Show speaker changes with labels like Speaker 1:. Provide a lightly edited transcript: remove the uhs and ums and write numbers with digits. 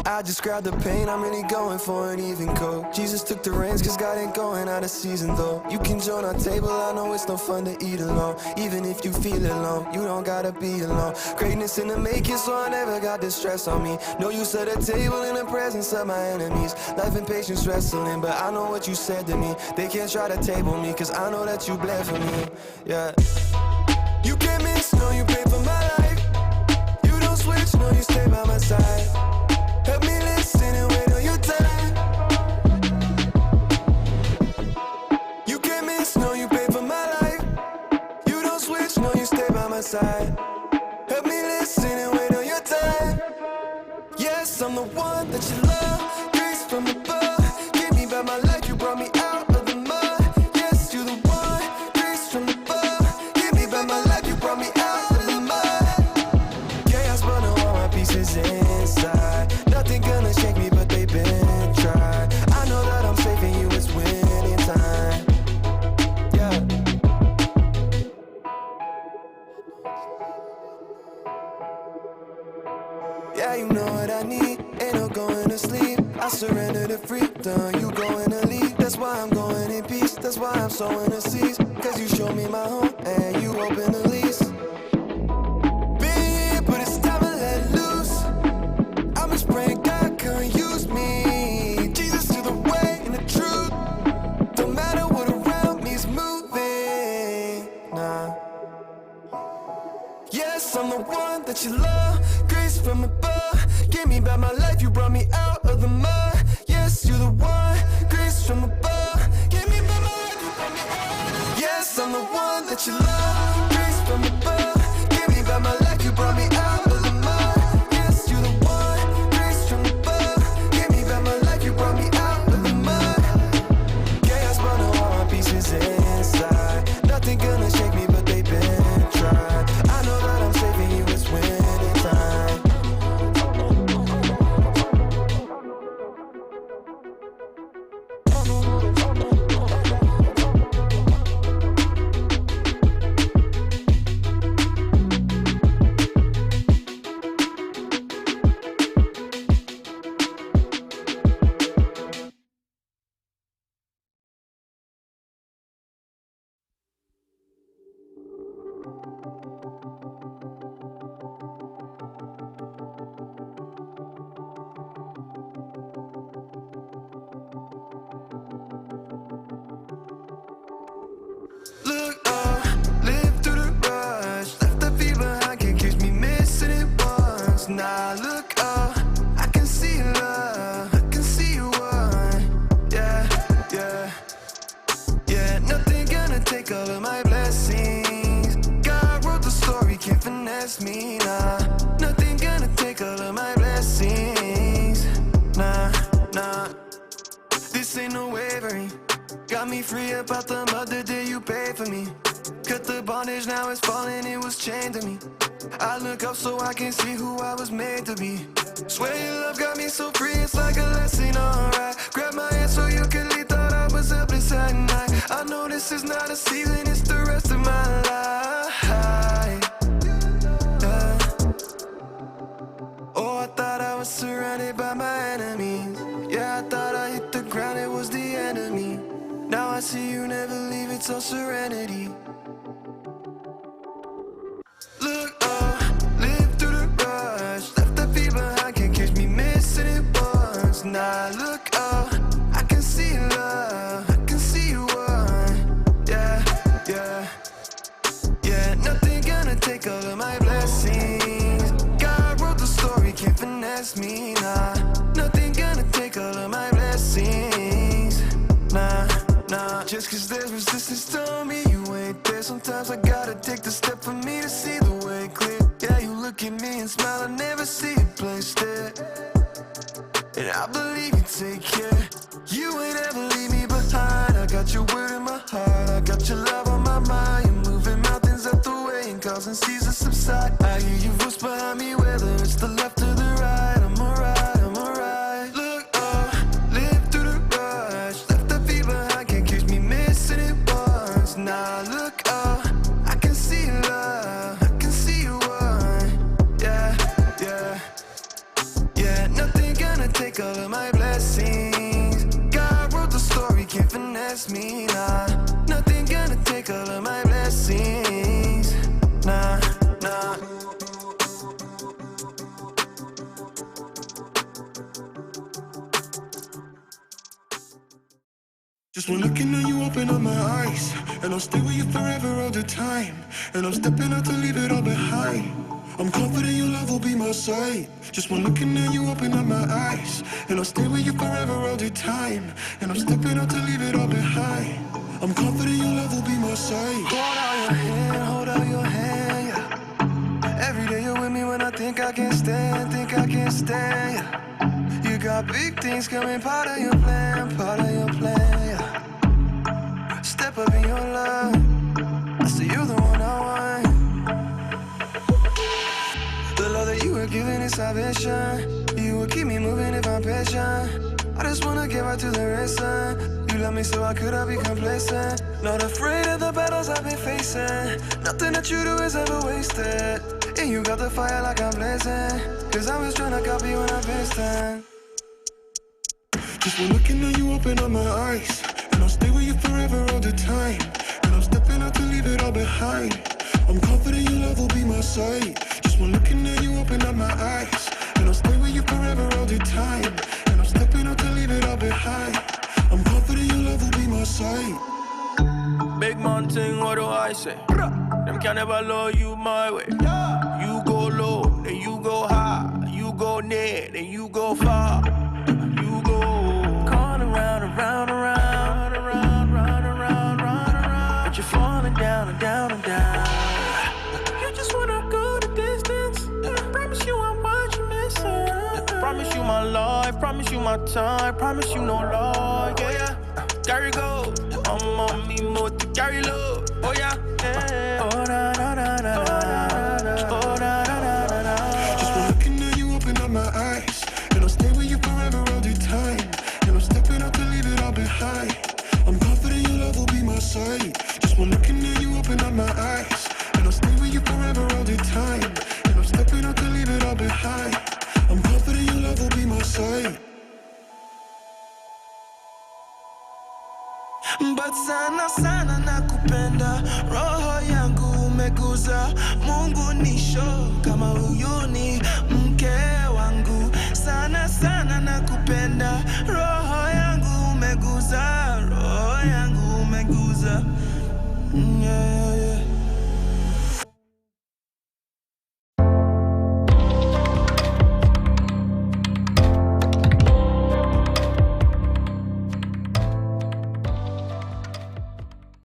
Speaker 1: I just grabbed the pain, I'm really going for an even coat. Jesus took the reins, cause God ain't going out of season though. You can join our table, I know it's no fun to eat alone. Even if you feel alone, you don't gotta be alone. Greatness in the making, so I never got the stress on me. No use at the table in the presence of my enemies. Life and patience wrestling, but I know what you said to me. They can't try to table me, cause I know that you bled for me, yeah. You can't miss, no, you pay for my life. You don't switch, no, you stay by my side. Help me listen and wait on your time. You can't miss, no, you pay for my life. You don't switch, no, you stay by my side. Help me listen and wait on your time. Yes, I'm the one that you love. Grace from above. Give me back my life, you brought me out of the mud. Yes, you're the one. Grace from above. Give me back my life, you brought me out of the mud. Chaos, but no all my pieces inside. Nothing gonna shake me, but they've been tried. I know that I'm safe and you, it's winning time. Yeah. Yeah, you know what I need. Ain't no going to sleep. I surrender to freedom. You going to lead. That's why I'm going in peace. That's why I'm sowing the seeds. Cause you show me my home and you open the lease. Been here, but it's time to let loose. I'm just praying God can use me. Jesus to the way and the truth. Don't matter what around me's moving. Nah. Yes, I'm the one that you love. Grace from above. Give me back my life, you brought me out of the mud. Yes, you're the one. Grace from above. Give me back my life, you brought me out. Yes, I'm the one that you love. Grace from above. Give me back my life, you brought me out of the mud. Yes, you're the one. Grace from above. Give me back my life, you brought me out of the mud. Chaos, but no all my pieces inside. Nothing gonna shake me, but they've been tried. I know that I'm saving you, it's winning time. Look up, live through the rush. Left the feet behind, can't catch me missing it once. Now look up, I can see love, I can see you one. Yeah, yeah, yeah. Nothing gonna take all of my blessings. God wrote the story, can't finesse me, nah. Nothing gonna take all of my blessings. Nah, nah. This ain't no wavering. Got me free about the mud the day you paid for me. Cut the bondage, now it's falling, it was chained to me. I look up so I can see who I was made to be. Swear your love got me so free, it's like a lesson, alright. Grab my hand so you can leave, thought I was helpless at night. I know this is not a season, it's the rest of my life. Yeah. Oh, I thought I was surrounded by my enemies. Yeah, I thought I hit the ground, it was the enemy. Now I see you never leave, it's all serenity. Look up, live through the rush. Left the feet behind, can't catch me missing it once. Now look up, I can see love, I can see you one. Yeah, yeah, yeah. Nothing gonna take all of my blessings. God wrote the story, can't finesse me, nah. Nothing gonna take all of my blessings, nah. Nah, just cause there's resistance, don't mean you ain't there. Sometimes I gotta take the step for me to see the way clear. Yeah, you look at me and smile, I never see you place there. And I believe you take care. You ain't ever leave me behind. I got your word in my heart, I got your love on my mind. You're moving mountains out the way and causing seas to subside. I hear your voice behind me, whether it's the left or the right. I'm alright, I'm alright. Look up, live through the rush. Left the feet behind, can't catch me missing it once. Now look up, I can see love, I can see you one. Yeah, yeah, yeah. Nothing gonna bless me, nah. Nothing gonna take all of my blessings, nah, nah. Just one looking at you, open up my eyes, and I'll stay with you forever all the time. And I'm stepping out to leave it all behind. I'm confident your love will be my side. Just one looking at you, open up my eyes, and I'll stay with you forever all the time. And I'm stepping out to leave it all behind. I'm confident your love will be my side. Hold out your hand, yeah. Every day you're with me when I think I can't stand, yeah. You got big things coming, part of your plan, yeah. Step up in your love, I see you're the one I want. The love that you were giving is salvation. You will keep me moving if I'm patient. I just wanna get right to the racing. You love me so I could have be complacent. Not afraid of the battles I've been facing. Nothing that you do is ever wasted. And you got the fire like I'm blazing. Cause I was tryna copy when I faced it. Just one looking at you, open up my eyes, and I'll stay with you forever all the time. And I'm stepping out to leave it all behind. I'm confident your love will be my side. Just one looking at you, open up my eyes, and I'll stay with you forever all the time. And I'm stepping out to leave it all behind. I'm confident your love will be my side. Big mountain, what do I say? Them can never love you my way. You go low, then you go high. You go near, then you go far. You go call around, around, around, around, around, around, around. But you're falling down and down and down. You just wanna go the distance. Promise you I'm what you're missing. Promise you my life, promise you my time, promise you no lie, yeah. Carry go, I'm on me more to carry low, oh yeah, yeah. Oh na na na na na, oh na na na na na. Just one looking at you, open up my eyes, and I'll stay with you forever all the time. And I'm stepping out to leave it all behind. I'm confident your love will be my side. Just one looking at you, open up my eyes, and I'll stay with you forever all the time. And I'm stepping out to leave it all behind. I'm confident your love will be my side. But sana sana nakupenda, roho yangu umeguza. Mungu nisho kama huyu ni mke wangu. Sana sana nakupenda, roho yangu umeguza, roho yangu umeguza, yeah.